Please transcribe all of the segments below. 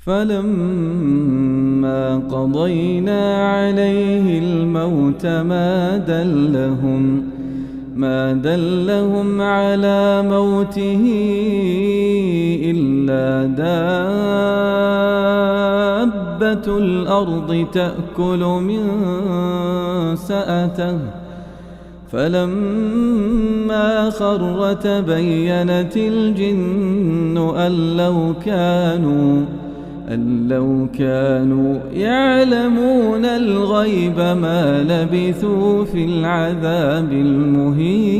فلما قضينا عليه الموت ما دلهم على موته إلا دابة الأرض تأكل من سأته فلما خر تبينت الجن أن لو كانوا يعلمون الغيب ما لبثوا في العذاب المهين.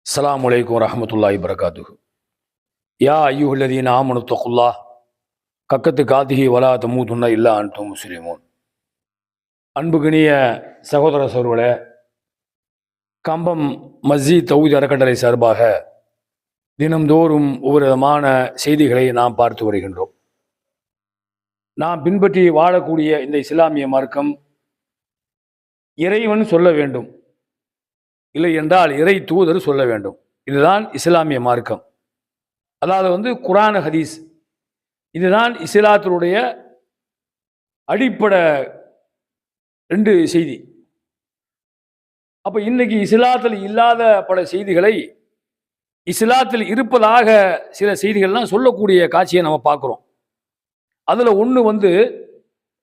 السلام عليكم ورحمة الله وبركاته. يا أيها الذين آمنوا اتقوا الله حق تقاته ولا تموتن إلا أنتم مسلمون. அன்புகினிய சகோதர சகோதரர்களே, கம்பம் மஸ்ஜித் தௌஹீத் அறக்கட்டளை சார்பாக தினம்தோறும் ஒவ்வொரு விதமான செய்திகளை நாம் பார்த்து வருகின்றோம். நாம் பின்பற்றி வாழக்கூடிய இந்த இஸ்லாமிய மார்க்கம் இறைவன் சொல்ல வேண்டும், இல்லை என்றால் இறை தூதர் சொல்ல வேண்டும். இதுதான் இஸ்லாமிய மார்க்கம். அதாவது குர்ஆன் ஹதீஸ், இதுதான் இஸ்லாத்தினுடைய அடிப்படை ரெண்டு செய்தி. அப்போ இன்னைக்கு இஸ்லாத்தில் இல்லாத பல செய்திகளை இஸ்லாத்தில் இருப்பதாக சில செய்திகள்லாம் சொல்லக்கூடிய காட்சியை நம்ம பார்க்குறோம். அதில் ஒன்று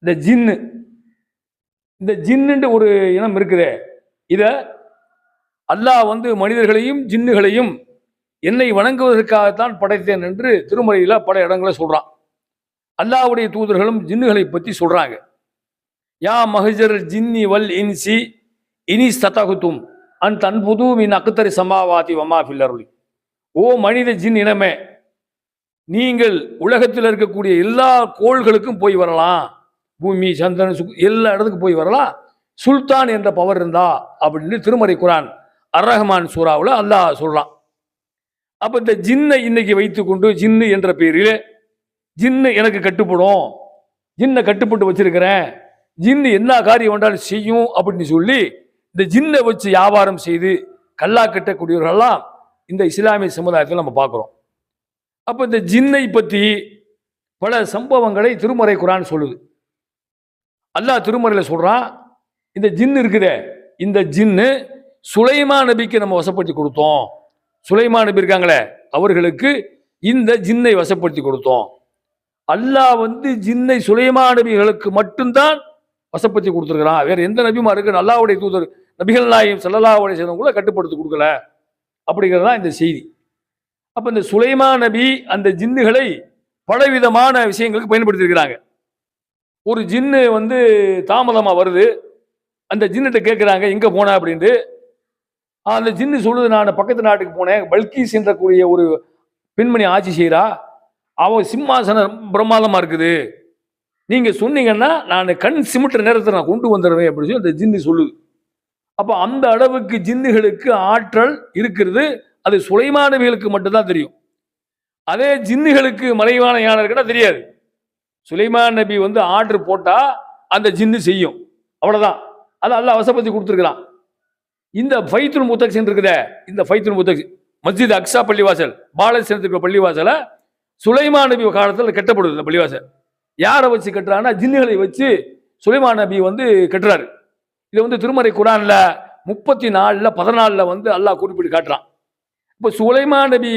இந்த ஜின்னு. இந்த ஜின்னுன்ற ஒரு இனம் இருக்குதே, இதை அல்லாஹ் மனிதர்களையும் ஜின்னுகளையும் என்னை வணங்குவதற்காகத்தான் படைத்தேன் என்று திருமறையில் பல இடங்களை சொல்கிறான். அல்லாஹ்வுடைய தூதர்களும் ஜின்னுகளை பற்றி சொல்கிறாங்க. யா மஹஜர் ஜின்னி வல் இன்சி இனி சதகுத்தும் அன் தன்புது மின் அக்தரி சமாவாதி வமா ஃபில் அர்லி. ஓ மனித ஜின் இனமே, நீங்கள் உலகத்தில் இருக்கக்கூடிய எல்லா கோள்களுக்கும் போய் வரலாம், பூமி சந்திரன் எல்லா இடத்துக்கும் போய் வரலாம், சுல்தான் என்ற பவர் இருந்தா அப்படின்னு திருமறை குர்ஆன் அர்-ரஹ்மான் சூராவில் அல்லாஹ் சொல்றான். அப்போ இந்த ஜின்னை இன்னைக்கு வைத்துக்கொண்டு ஜின்னு என்ற பெயரில் ஜின்னு எனக்கு கட்டுப்படும், ஜின்னை கட்டுப்பட்டு வச்சிருக்கிறேன், ஜின்னு என்ன காரியம் வேண்டாலும் செய்யும் அப்படின்னு சொல்லி இந்த ஜின்னை வச்சு வியாபாரம் செய்து கல்லா கட்டக்கூடியவர்களெல்லாம் இந்த இஸ்லாமிய சமுதாயத்தில் நம்ம பார்க்குறோம். அப்போ இந்த ஜின்னை பற்றி பல சம்பவங்களை திருமறை குர்ஆன் சொல்லுது. அல்லாஹ் திருமறையில் சொல்றான், இந்த ஜின்னு இருக்குதே, இந்த ஜின்னு சுலைமான் நபிக்கு நம்ம வசப்படுத்தி கொடுத்தோம். சுலைமான் நபி இருக்காங்களே, அவர்களுக்கு இந்த ஜின்னை வசப்படுத்தி கொடுத்தோம். அல்லாஹ் ஜின்னை சுலைமான் நபிகளுக்கு மட்டும்தான் வசப்படுத்தி கொடுத்துருக்கிறான். வேற எந்த நபிமாருக்கு அல்லாஹ்வுடைய தூதர் நபிகள் நாயகம் ஸல்லல்லாஹு அலைஹி வஸல்லம் கூட கட்டுப்படுத்தி கொடுக்கல அப்படிங்கிறது தான் இந்த செய்தி. அப்போ இந்த சுலைமான் நபி அந்த ஜின்னுகளை பலவிதமான விஷயங்களுக்கு பயன்படுத்தியிருக்கிறாங்க. ஒரு ஜின்னு தாமதமாக வருது, அந்த ஜின்னுகிட்ட கேட்குறாங்க எங்கே போன அப்படின்ட்டு. அந்த ஜின்னு சொல்லுது, நான் பக்கத்து நாட்டுக்கு போனேன், பல்கீஸ் என்றக்கூடிய ஒரு பெண்மணி ஆட்சி செய்கிறா, அவன் சிம்மாசனம் பிரமாதமாக இருக்குது, நீங்கள் சொன்னீங்கன்னா நான் கண் சிமிட்டுற நேரத்தில் நான் கொண்டு வந்துடுவேன் அப்படின்னு சொல்லி அந்த ஜின்னு சொல்லுது. அப்போ அந்த அளவுக்கு ஜின்னுகளுக்கு ஆற்றல் இருக்கிறது. அது சுலைமான் நபிகளுக்கு மட்டும்தான் தெரியும். அதே ஜின்னுகளுக்கு மறைவான யானை இருக்குன்னா தெரியாது. சுலைமான் நபி ஆர்டர் போட்டா அந்த ஜின்னு செய்யும், அவ்வளவுதான். அது அல்லாஹ் வசப்படுத்தி கொடுத்துருக்கிறான். இந்த பைத்துல் முத்தக்ஸின் இருக்குதே, இந்த பைத்துல் முத்தக்ஸ் மஸ்ஜித் அக்ஸா பள்ளிவாசல், பாலஸ்தீனத்துக்கு பள்ளிவாசலை சுலைமான் நபி காலத்தில் கட்டப்படுது. இந்த பள்ளிவாசல் யாரை வச்சு கட்டுறாங்கன்னா ஜின்னுகளை வச்சு சுலைமான் நபி கட்டுறாரு. இது திருமறை குர்ஆன்ல 34:14 அல்லாஹ் குறிப்பிட்டு காட்டுறான். இப்போ சுலைமான் நபி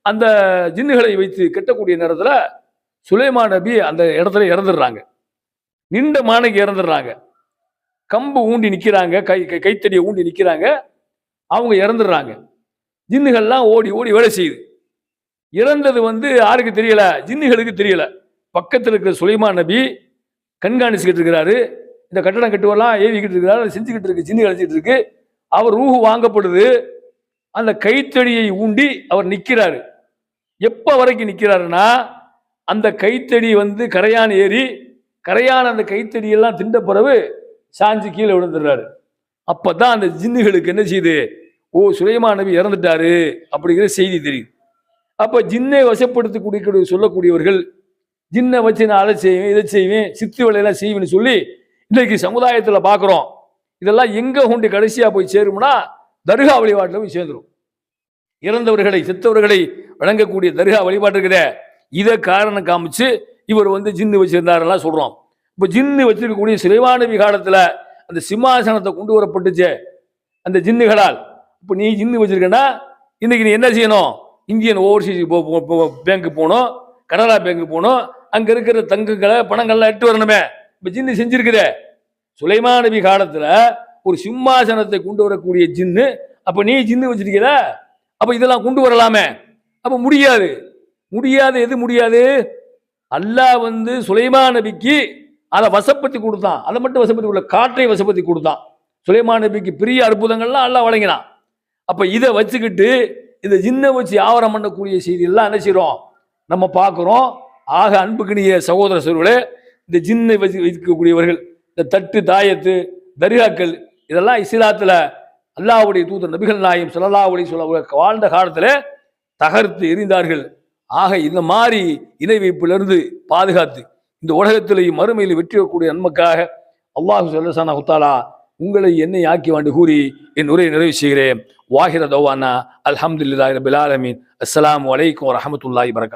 அந்த ஜின்னுகளை வைத்து கட்டக்கூடிய நேரத்தில் சுலைமான் நபி அந்த இடத்துல இறந்துடுறாங்க, நின்ற மானைக்கு இறந்துடுறாங்க, கம்பு ஊண்டி நிற்கிறாங்க, கைத்தடியை ஊண்டி நிற்கிறாங்க, அவங்க இறந்துடுறாங்க. ஜின்னுகள்லாம் ஓடி ஓடி வேலை செய்யுது. இறந்தது யாருக்கு தெரியல, ஜின்னுகளுக்கு தெரியல. பக்கத்தில் இருக்கிற சுலைமான் நபி கண்காணிச்சுக்கிட்டு இருக்கிறாரு, இந்த கட்டடம் கட்டுவெல்லாம் ஏவிக்கிட்டு இருக்கிறாரு, செஞ்சுக்கிட்டு இருக்கு, ஜின்னு கழிச்சிட்டு இருக்கு. அவர் ரூஹு வாங்கப்படுது, அந்த கைத்தடியை ஊண்டி அவர் நிற்கிறாரு. எப்போ வரைக்கும் நிற்கிறாருன்னா, அந்த கைத்தடி கரையான் ஏறி கரையான அந்த கைத்தடியெல்லாம் திண்ட பிறகு சாஞ்சு கீழே விழுந்துடுறாரு. அப்பதான் அந்த ஜின்னுகளுக்கு என்ன செய்யுது, ஓ சுலைமான் நபி இறந்துட்டாரு அப்படிங்கிற செய்தி தெரியுது. அப்போ ஜின்னை வசப்படுத்தி சொல்லக்கூடியவர்கள் ஜின்னை வச்சு நான் அதை செய்வேன், இதை செய்வேன், சித்து வேலையெல்லாம் செய்வேன்னு சொல்லி இன்னைக்கு சமுதாயத்தில் பார்க்குறோம். இதெல்லாம் எங்கே கொண்டு கடைசியாக போய் சேரும்னா தர்கா வழிபாட்டில் போய் சேர்ந்துடும். இறந்தவர்களை செத்தவர்களை வழங்கக்கூடிய தர்கா வழிபாடு இருக்குதே, இதை காரணம் காமிச்சு இவர் வந்து ஜின்னு வச்சிருந்தாரெல்லாம் சொல்றோம். இப்போ ஜின்னு வச்சிருக்கக்கூடிய சுலைமான் நபி காலத்துல அந்த சிம்மாசனத்தை கொண்டு வரப்பட்டுச்சு அந்த ஜின்னுகளால். இப்போ நீ ஜின்னு வச்சிருக்கனா இன்னைக்கு நீ என்ன செய்யணும்? இந்தியன் ஓவர்சீஸ் பேங்க் போகணும், கனரா பேங்க் போகணும், அங்க இருக்கிற தங்கங்களை பணங்கள்லாம் எட்டு வரணுமே. இப்போ ஜின்னு செஞ்சிருக்குதே. சுலைமான் நபி காலத்துல ஒரு சிம்மாசனத்தை கொண்டு வரக்கூடிய ஜின்னு, அப்ப நீ ஜின்னு வச்சிருக்கிற, அப்ப இதெல்லாம் கொண்டு வரலாமே. அப்ப முடியாது. முடியாது. எது முடியாது? அல்லாஹ் வந்து சுலைமான் நபிக்கு அதை வசப்படுத்தி கொடுத்தான். அதை மட்டும் வசப்படுத்தி கொடுக்கல, காற்றை வசப்படுத்தி கொடுத்தான். சுலைமான் நபிக்கு பெரிய அற்புதங்கள்லாம் அல்லாஹ் வழங்கினான். அப்ப இதை வச்சுக்கிட்டு இந்த ஜின்னை வச்சு வியாபாரம் பண்ணக்கூடிய செய்தி எல்லாம் என்ன செய்யறோம்? நம்ம பார்க்கிறோம். ஆக அன்புக்கினிய சகோதர சோர்களே, இந்த ஜின்னை வச்சு வைக்கக்கூடியவர்கள், இந்த தட்டு தாயத்து தர்காக்கள், இதெல்லாம் இஸ்லாத்துல அல்லாஹ்வுடைய தூதர் நபிகள் நாயகம் ஸல்லல்லாஹு அலைஹி வஸல்லம் வாழ்ந்த காலத்துல தகர்த்து எறிந்தார்கள். ஆக இந்த மாதிரி இணை வைப்பிலிருந்து பாதுகாத்து இந்த உலகத்திலேயும் மறுமையில் வெற்றி வரக்கூடிய நன்மைக்காக அல்லாஹ் ஸல்லல்லாஹு தஆலா உங்களை என்னை ஆக்கி வாண்டு கூறி என் உரையை நிறைவு செய்கிறேன். வாஹிர தவானா அல்ஹம்துலில்லாஹி ரப்பில் ஆலமீன். அஸ்ஸலாமு அலைக்கும் வரஹ்மத்துல்லாஹி வபரகாத்துஹு.